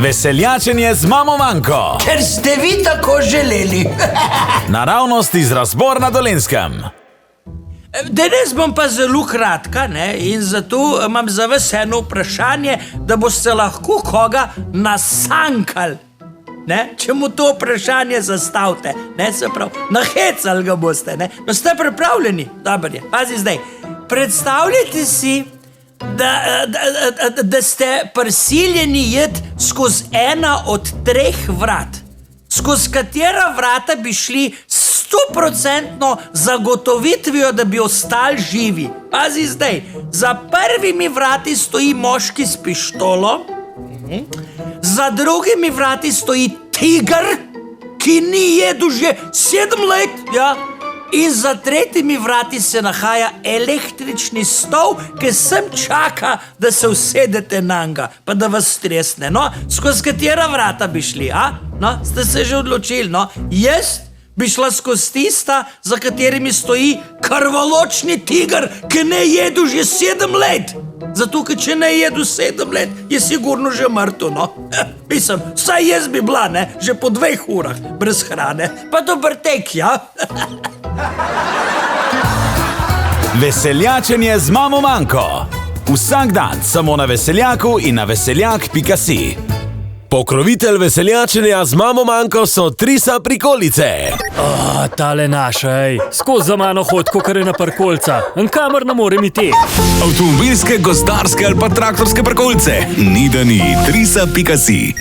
Veseljačenje z mamo Manko. Ker ste vi tako želeli. Naravnost iz Razbor na Dolenjskem. Danes bom pa zelo kratka, ne? In zato imam za vas eno vprašanje, da boste lahko koga nasankali. Ne? Če mu to vprašanje zastavite, ne, se pravi, nahecali ga boste. Ne? No, ste pripravljeni? Dobro je, pazi zdaj. Predstavljajte si, da ste prisiljeni jeti skozi ena od 3 vrat, skozi katera vrata bi šli 100% zagotovitvijo, da bi ostali živi. Pazi zdaj, za prvimi vrati stoji moški s pištolo, za drugimi vrati stoji tiger, ki ni jedel že 7 let, ja. In za tretjimi vrati se nahaja električni stol, ki sem čaka, da se usedete nanj, pa da vas stresne. No, skozi katera vrata bi šli, a? No, ste se že odločili, no? Jaz bi šla skozi tista, za katerimi stoji krvoločni tiger, ki ne jedu že 7 let. Zato, ker če ne jedu 7 let, je sigurno že mrtev, no. Mislim, vsaj jaz bi bila, ne, že po 2 urah brez hrane. Pa dober tek, ja. Veseljačenje z mamo Manko. Vsak dan samo na Veseljaku in na veseljak.si. Pokrovitelj veseljačenja z mamo Manko so Trisa prikolice. Tale naš, skozi za mano hod, kakor je na parkolca. In kamor ne morem iti. Avtomobilske, gozdarske ali pa traktorske parkolce. Ni da ni. Trisa.si.